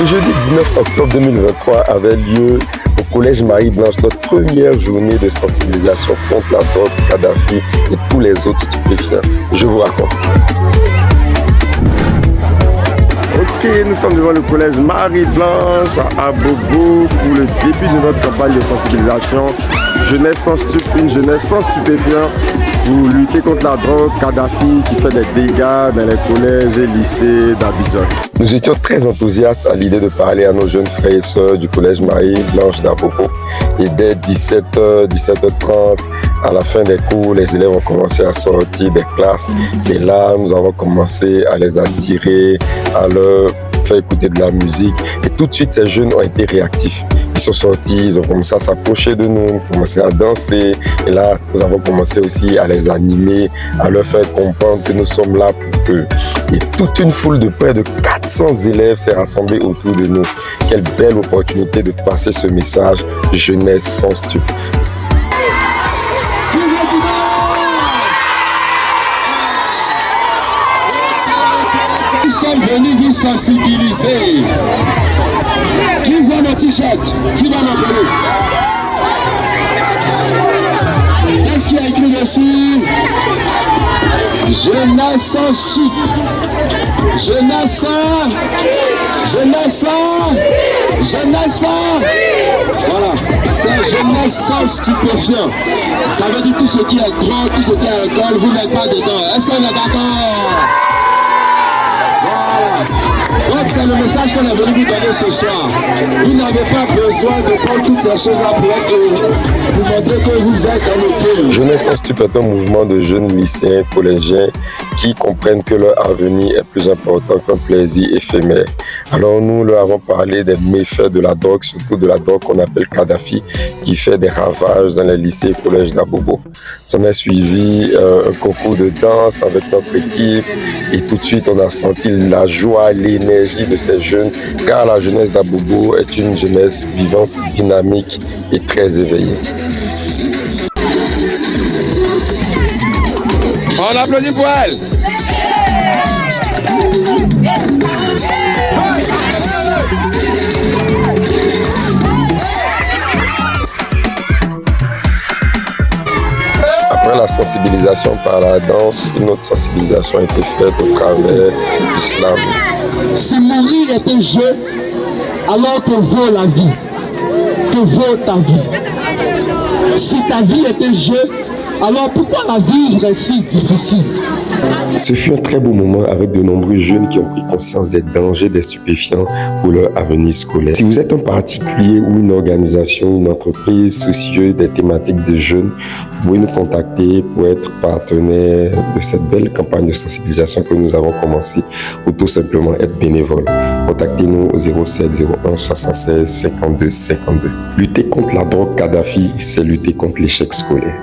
Ce jeudi 19 octobre 2023 avait lieu au Collège Marie-Blanche notre première journée de sensibilisation contre la drogue, Kadhafi et tous les autres stupéfiants. Je vous raconte. Ok, nous sommes devant le Collège Marie-Blanche à Abobo pour le début de notre campagne de sensibilisation. Jeunesse sans stup, une jeunesse sans stupéfiants pour lutter contre la drogue, Kadhafi qui fait des dégâts dans les collèges et lycées d'Abidjan. Nous étions très enthousiastes à l'idée de parler à nos jeunes frères et sœurs du Collège Marie-Blanche d'Abobo. Et dès 17h, 17h30, à la fin des cours, les élèves ont commencé à sortir des classes. Et là, nous avons commencé à les attirer, à leur faire écouter de la musique. Et tout de suite, ces jeunes ont été réactifs. Ils sont sortis, ils ont commencé à s'approcher de nous, commencé à danser. Et là, nous avons commencé aussi à les animer, à leur faire comprendre que nous sommes là pour eux. Et toute une foule de près de 400 élèves s'est rassemblée autour de nous. Quelle belle opportunité de passer ce message, jeunesse sans stup. Nous sommes venus vous sensibiliser. Qui voit nos t-shirts? Qui va m'appeler? Qu'est-ce qu'il y a écrit dessus? Jeunesse sans stup. Jeunesse sans. Jeunesse sans. Jeunesse sans. Voilà. C'est jeunesse sans stupéfiant. Ça veut dire tout ce qui est drogue, tout ce qui est alcool, vous n'êtes pas dedans. Est-ce qu'on est d'accord? Voilà. Donc c'est le message qu'on est venu vous donner ce soir. Vous n'avez pas besoin de prendre toutes ces choses-là pour montrer que vous êtes dans le pays. Jeunesse sans stup est un mouvement de jeunes lycéens, collégiens qui comprennent que leur avenir est plus important qu'un plaisir éphémère. Alors nous leur avons parlé des méfaits de la drogue, surtout de la drogue qu'on appelle Kadhafi, qui fait des ravages dans les lycées et collèges d'Abobo. Ça m'a suivi un concours de danse avec notre équipe et tout de suite on a senti la joie, l'énergie de ces jeunes, car la jeunesse d'Abobo est une jeunesse vivante, dynamique et très éveillée. On applaudit pour elle. Après la sensibilisation par la danse, une autre sensibilisation a été faite au travers du slam. Si mourir est un jeu, alors que vaut la vie, que vaut ta vie. Si ta vie est un jeu, alors pourquoi la vivre est si difficile? Ce fut un très beau moment avec de nombreux jeunes qui ont pris conscience des dangers des stupéfiants pour leur avenir scolaire. Si vous êtes un particulier ou une organisation, une entreprise soucieuse des thématiques de jeunes, vous pouvez nous contacter pour être partenaire de cette belle campagne de sensibilisation que nous avons commencée ou tout simplement être bénévole. Contactez-nous au 07 01 76 52 52. Lutter contre la drogue Kadhafi, c'est lutter contre l'échec scolaire.